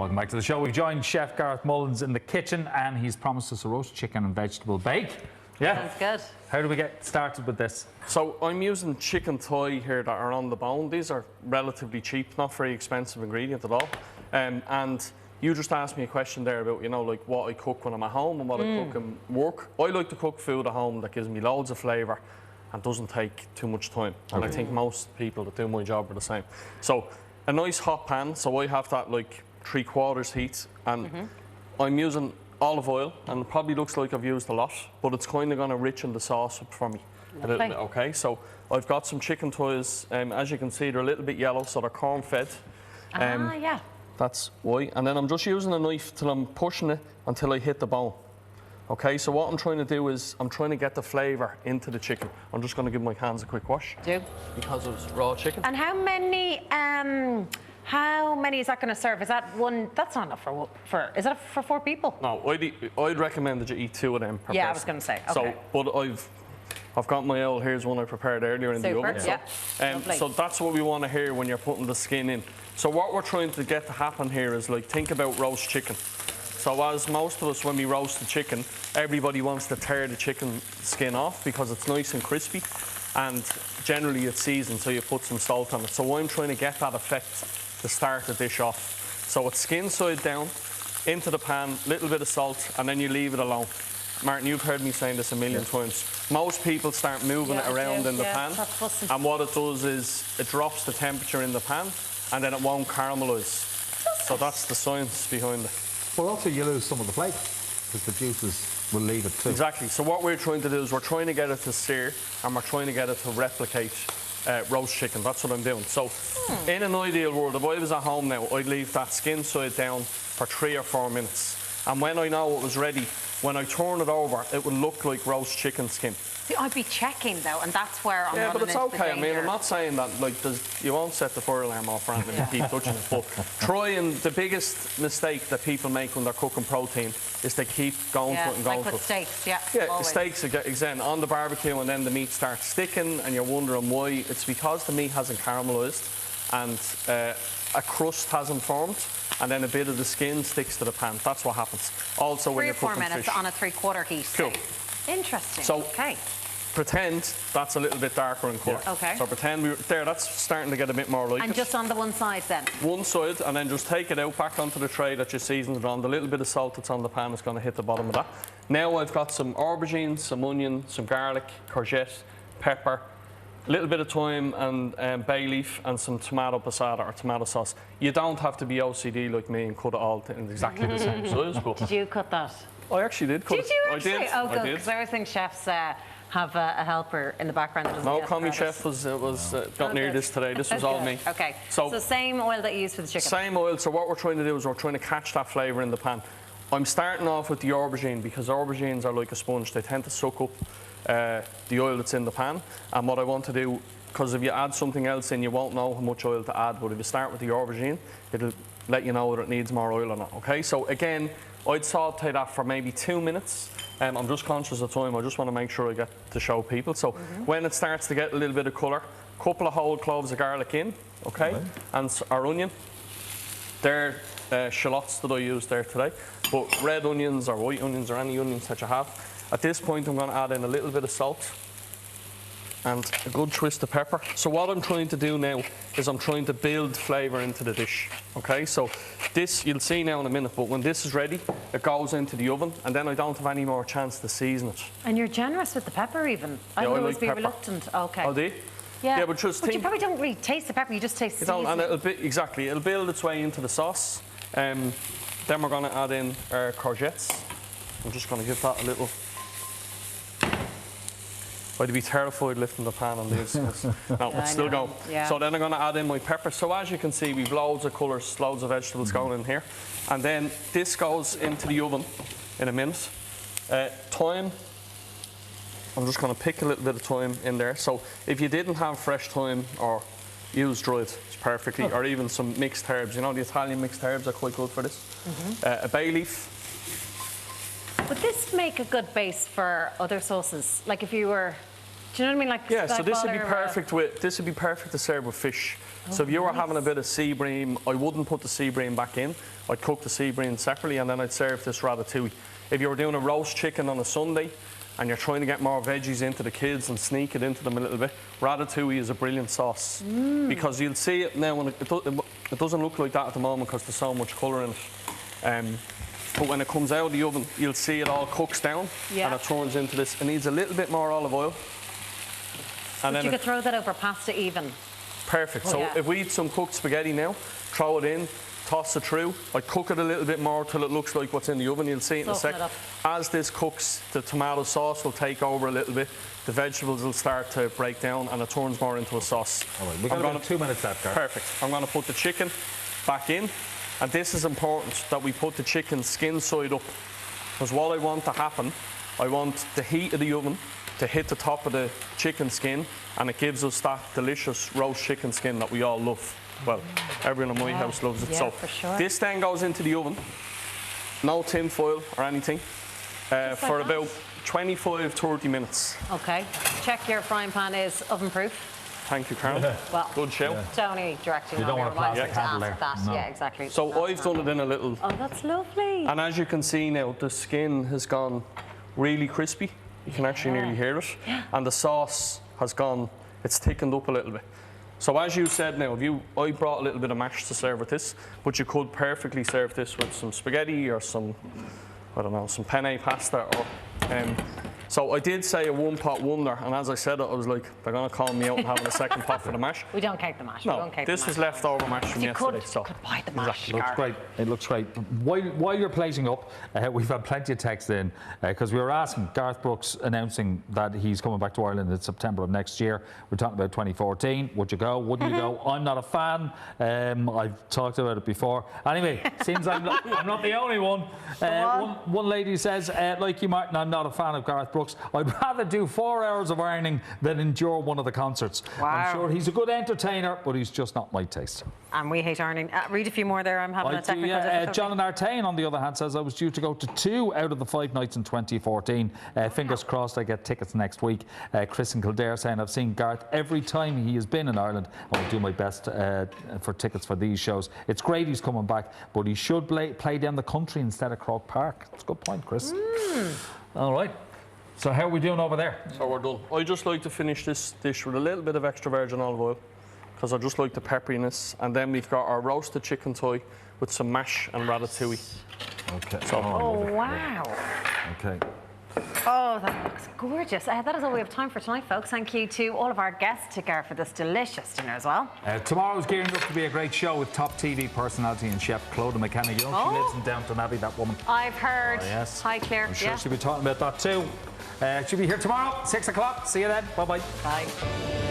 Welcome back to the show. We've joined Chef Gareth Mullins in the kitchen and he's promised us a roast chicken and vegetable bake. Yeah. Sounds good. How do we get started with this? So I'm using chicken thigh here that are on the bone. These are relatively cheap, not very expensive ingredient at all. And you just asked me a question there about, you know, like what I cook when I'm at home and what I cook in work. I like to cook food at home that gives me loads of flavour and doesn't take too much time. And I think most people that do my job are the same. So a nice hot pan, so I have that like 3/4 heat, and I'm using olive oil, and it probably looks like I've used a lot, but it's kind of going to richen the sauce up for me a little bit, okay? So I've got some chicken thighs, as you can see, they're a little bit yellow, so they're corn-fed. Yeah. That's why. And then I'm just using a knife till I'm pushing it until I hit the bone. Okay, so what I'm trying to do is I'm trying to get the flavour into the chicken. I'm just going to give my hands a quick wash. Do. Because it's raw chicken. And how many is that going to serve? Is that one? That's not enough for. Is that for 4 people? No, I'd recommend that you eat 2 of them per person. I was going to say. Okay. So, but I've got my owl. Here's one I prepared earlier in the oven. So that's what we want to hear when you're putting the skin in. So what we're trying to get to happen here is, like, think about roast chicken. So as most of us, when we roast the chicken, everybody wants to tear the chicken skin off because it's nice and crispy, and generally it's seasoned, so you put some salt on it. So I'm trying to get that effect to start the dish off. So it's skin side down, into the pan, little bit of salt, and then you leave it alone. Martin, you've heard me saying this a million times. Most people start moving it around in the pan, and what it does is it drops the temperature in the pan, and then it won't caramelise. So that's the science behind it. But also you lose some of the flavour because the juices will leave it too. Exactly. So what we're trying to do is we're trying to get it to sear, and we're trying to get it to replicate roast chicken. That's what I'm doing. So in an ideal world, if I was at home now, I'd leave that skin side down for 3 or 4 minutes. And when I know it was ready, when I turn it over, it will look like roast chicken skin. See, I'd be checking though, and that's where I'm Yeah, but it's okay. I mean, I'm not. not saying that like you won't set the fire alarm off or anything if you keep touching it. But trying, the biggest mistake that people make when they're cooking protein is they keep going to it and going like to with it. steaks, Yeah, always. steaks again on the barbecue, and then the meat starts sticking, and you're wondering why. It's because the meat hasn't caramelised, and a crust hasn't formed, and then a bit of the skin sticks to the pan. That's what happens. Also, when you're cooking 3 or 4 minutes fish. on a 3/4 heat. Cool. Interesting. So, okay. Pretend that's a little bit darker in colour. Yeah. Okay. So pretend that's starting to get a bit more like And it. just on the one side then? One side, and then just take it out back onto the tray that you seasoned it on. The little bit of salt that's on the pan is going to hit the bottom of that. Now I've got some aubergine, some onion, some garlic, courgette, pepper, a little bit of thyme and bay leaf, and some tomato passata or tomato sauce. You don't have to be OCD like me and cut it all in exactly the same size. But Did you cut that? I actually did cut it. Did you actually? I did. Oh, good. I did. Because I always think chefs have a helper in the background that doesn't No, get call me credit. chef got near this today. This was all me. Okay. So same oil that you use for the chicken. Same oil. So what we're trying to do is we're trying to catch that flavour in the pan. I'm starting off with the aubergine because aubergines are like a sponge. They tend to suck up the oil that's in the pan. And what I want to do, because if you add something else in, you won't know how much oil to add. But if you start with the aubergine, it'll let you know whether it needs more oil or not. Okay. So again, I'd saute that for maybe 2 minutes. I'm just conscious of time. I just want to make sure I get to show people. So when it starts to get a little bit of colour, couple of whole cloves of garlic in, okay, and our onion. They're shallots that I used there today, but red onions or white onions or any onions that you have. At this point, I'm going to add in a little bit of salt and a good twist of pepper. So what I'm trying to do now is I'm trying to build flavour into the dish. Okay, so this you'll see now in a minute, but when this is ready, it goes into the oven, and then I don't have any more chance to season it. And you're generous with the pepper even. I would always be reluctant. Okay. Oh, do you? Yeah, but just you probably don't really taste the pepper, you just taste the seasoning. And it'll build its way into the sauce. Then we're going to add in our courgettes. I'm just going to give that a little. I'd be terrified lifting the pan on these. No, it's still going. Yeah. So then I'm going to add in my pepper. So as you can see, we've loads of colours, loads of vegetables going in here. And then this goes into the oven in a minute. Thyme. I'm just going to pick a little bit of thyme in there. So if you didn't have fresh thyme or use dried, it's perfectly, or even some mixed herbs. You know, the Italian mixed herbs are quite good for this. A bay leaf. Would this make a good base for other sauces? Like if you were, Do you know what I mean? Like Yeah, so this would be perfect. perfect to serve with fish. So if you were having a bit of sea bream, I wouldn't put the sea bream back in. I'd cook the sea bream separately and then I'd serve this ratatouille. If you were doing a roast chicken on a Sunday and you're trying to get more veggies into the kids and sneak it into them a little bit, ratatouille is a brilliant sauce. Because you'll see it now, when it doesn't look like that at the moment because there's so much colour in it. But when it comes out of the oven, you'll see it all cooks down and it turns into this. It needs a little bit more olive oil. And but you could throw that over pasta even. Perfect. So if we eat some cooked spaghetti now, throw it in, toss it through. I cook it a little bit more till it looks like what's in the oven. You'll see it in a sec. As this cooks, the tomato sauce will take over a little bit. The vegetables will start to break down and it turns more into a sauce. All right, we've got about 2 minutes left, Gareth. Perfect. I'm going to put the chicken back in. And this is important that we put the chicken skin side up. Because what I want to happen, I want the heat of the oven to hit the top of the chicken skin and it gives us that delicious roast chicken skin that we all love. Well, everyone in my house loves it. Yeah, so for sure. this then goes into the oven, no tin foil or anything, for about 25-30 minutes. Okay. Check your frying pan is oven proof. Thank you, Karen. Well, good show. Tony directing You don't want a plastic handle there. that. No. Yeah, exactly. So I've done it in a little. Oh, that's lovely. And as you can see now, the skin has gone really crispy. You can actually nearly hear it. And the sauce has gone, it's thickened up a little bit. So as you said now, I brought a little bit of mash to serve with this, but you could perfectly serve this with some spaghetti or some, I don't know, some penne pasta. Or, so I did say a one-pot wonder, and as I said it, I was like, they're going to call me out and having a second pot for the mash. We don't cake the mash. No, this was leftover mash from yesterday. You could buy the mash. It looks great. It looks great. While you're plating up, we've had plenty of text in because we were asking Gareth Brooks announcing that he's coming back to Ireland in September of next year. We're talking about 2014. Would you go? Wouldn't you go? I'm not a fan. I've talked about it before. Anyway, seems I'm not the only one. One lady says, like you, Martin, I'm not a fan of Gareth Brooks. I'd rather do 4 hours of ironing than endure one of the concerts. Wow. I'm sure he's a good entertainer, but he's just not my taste. And we hate ironing. Read a few more there. I'm having a technical difficulty. John Artane, on the other hand, says I was due to go to 2 out of the 5 nights in 2014. Fingers crossed I get tickets next week. Chris in Kildare saying I've seen Gareth every time he has been in Ireland. I'll do my best for tickets for these shows. It's great he's coming back, but he should play down the country instead of Croke Park. That's a good point, Chris. All right. So how are we doing over there? So we're done. I just like to finish this dish with a little bit of extra virgin olive oil because I just like the pepperiness. And then we've got our roasted chicken thigh with some mash and ratatouille. Okay. So, Wow. Okay. Oh, that looks gorgeous. That is all we have time for tonight, folks. Thank you to all of our guests, to Gareth, for this delicious dinner as well. Tomorrow's gearing up to be a great show with top TV personality and chef Clodagh McKenna. You know, she lives in Downton Abbey, that woman. I've heard. Oh, yes. Hi, Claire. I'm sure she'll be talking about that too. She'll be here tomorrow, 6 o'clock. See you then. Bye-bye. Bye.